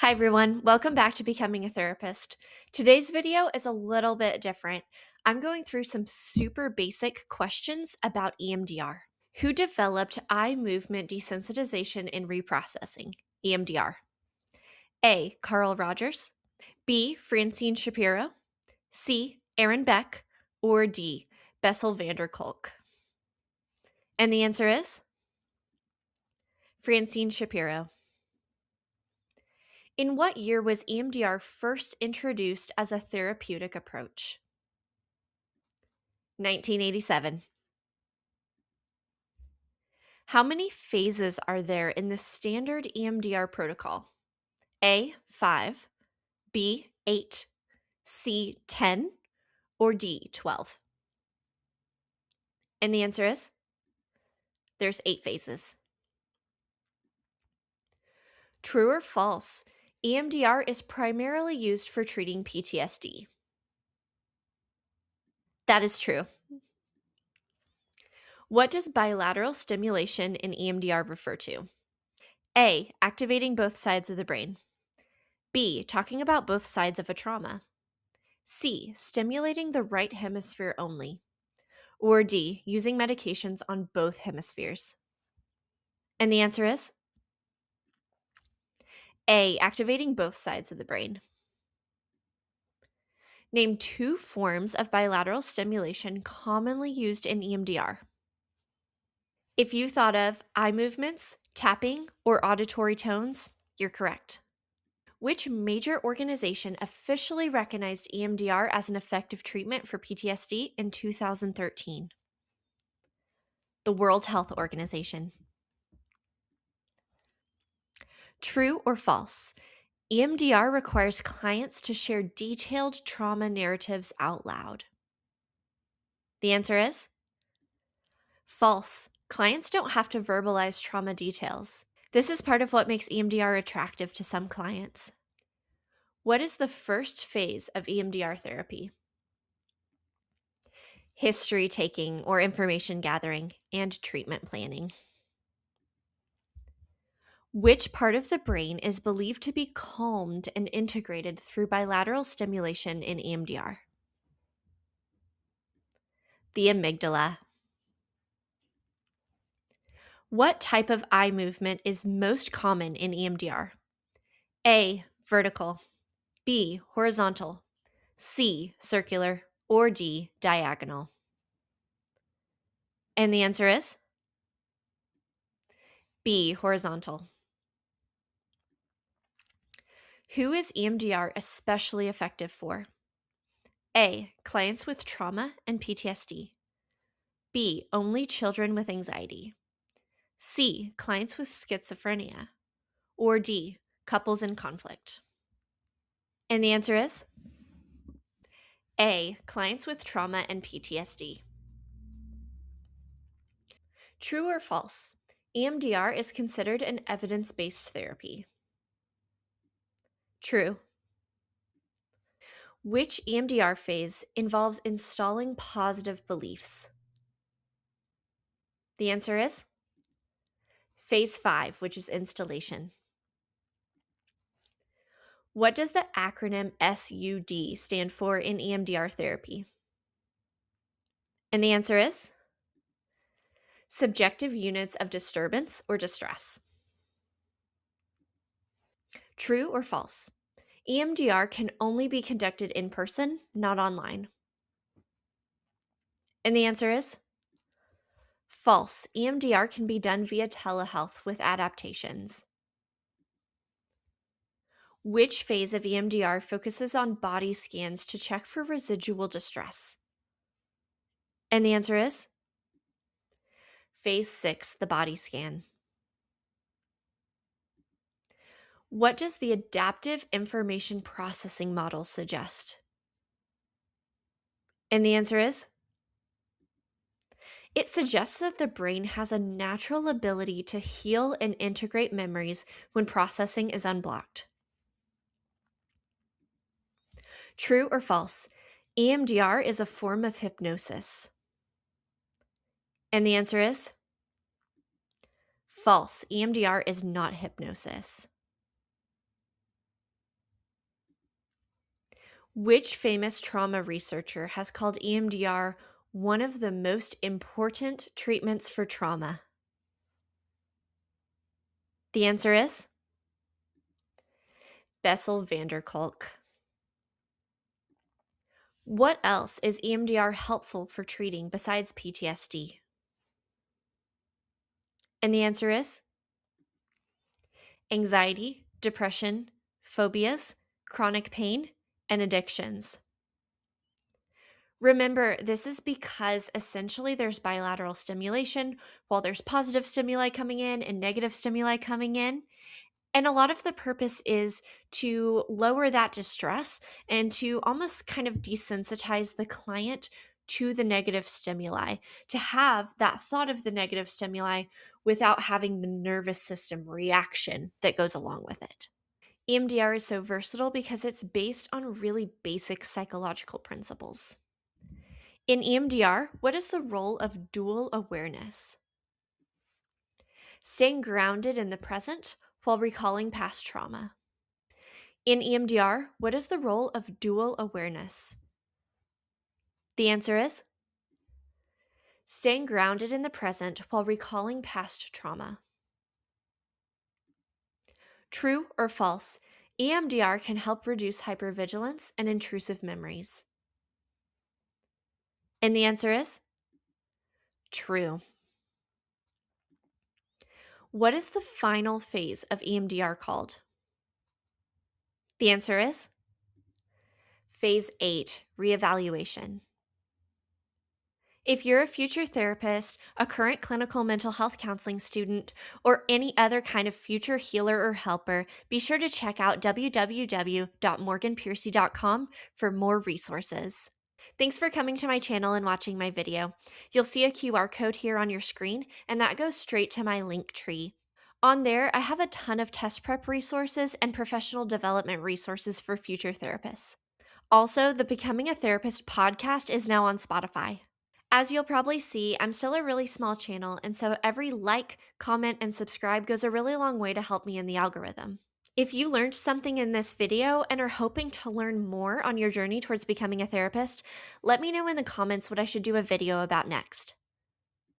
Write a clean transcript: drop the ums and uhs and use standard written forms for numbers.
Hi everyone, welcome back to Becoming a Therapist. Today's video is a little bit different. I'm going through some super basic questions about EMDR. Who developed eye movement desensitization in reprocessing, EMDR? A. Carl Rogers, B. Francine Shapiro, C. Aaron Beck, or D. Bessel van der Kolk? And the answer is Francine Shapiro. In what year was EMDR first introduced as a therapeutic approach? 1987. How many phases are there in the standard EMDR protocol? A, 5, B, 8, C, 10, or D, 12? And the answer is there's 8 phases. True or false? EMDR is primarily used for treating PTSD. That is true. What does bilateral stimulation in EMDR refer to? A, activating both sides of the brain. B, talking about both sides of a trauma. C, stimulating the right hemisphere only. Or D, using medications on both hemispheres. And the answer is A, activating both sides of the brain. Name 2 forms of bilateral stimulation commonly used in EMDR. If you thought of eye movements, tapping, or auditory tones, you're correct. Which major organization officially recognized EMDR as an effective treatment for PTSD in 2013? The World Health Organization. True or false? EMDR requires clients to share detailed trauma narratives out loud. The answer is false. Clients don't have to verbalize trauma details. This is part of what makes EMDR attractive to some clients. What is the first phase of EMDR therapy? History taking or information gathering and treatment planning. Which part of the brain is believed to be calmed and integrated through bilateral stimulation in EMDR? The amygdala. What type of eye movement is most common in EMDR? A, vertical, B, horizontal, C, circular, or D, diagonal? And the answer is B, horizontal. Who is EMDR especially effective for? A, clients with trauma and PTSD. B, only children with anxiety. C, clients with schizophrenia. Or D, couples in conflict. And the answer is A, clients with trauma and PTSD. True or false? EMDR is considered an evidence-based therapy. True. Which EMDR phase involves installing positive beliefs? The answer is Phase 5, which is installation. What does the acronym SUD stand for in EMDR therapy? And the answer is subjective units of disturbance or distress. True or false? EMDR can only be conducted in person, not online. And the answer is false. EMDR can be done via telehealth with adaptations. Which phase of EMDR focuses on body scans to check for residual distress? And the answer is Phase 6, the body scan. What does the adaptive information processing model suggest? And the answer is it suggests that the brain has a natural ability to heal and integrate memories when processing is unblocked. True or false? EMDR is a form of hypnosis. And the answer is false. EMDR is not hypnosis. Which famous trauma researcher has called EMDR one of the most important treatments for trauma? The answer is Bessel van der Kolk. What else is EMDR helpful for treating besides PTSD? And the answer is anxiety, depression, phobias, chronic pain, and addictions. Remember, this is because essentially there's bilateral stimulation while there's positive stimuli coming in and negative stimuli coming in. And a lot of the purpose is to lower that distress and to almost kind of desensitize the client to the negative stimuli, to have that thought of the negative stimuli without having the nervous system reaction that goes along with it. EMDR is so versatile because it's based on really basic psychological principles. In EMDR, what is the role of dual awareness? Staying grounded in the present while recalling past trauma. In EMDR, what is the role of dual awareness? The answer is staying grounded in the present while recalling past trauma. True or false, EMDR can help reduce hypervigilance and intrusive memories. And the answer is true. What is the final phase of EMDR called? The answer is Phase 8, reevaluation. If you're a future therapist, a current clinical mental health counseling student, or any other kind of future healer or helper, be sure to check out www.morganpiercy.com for more resources. Thanks for coming to my channel and watching my video. You'll see a QR code here on your screen, and that goes straight to my link tree. On there, I have a ton of test prep resources and professional development resources for future therapists. Also, the Becoming a Therapist podcast is now on Spotify. As you'll probably see, I'm still a really small channel, and so every like, comment, and subscribe goes a really long way to help me in the algorithm. If you learned something in this video and are hoping to learn more on your journey towards becoming a therapist, let me know in the comments what I should do a video about next.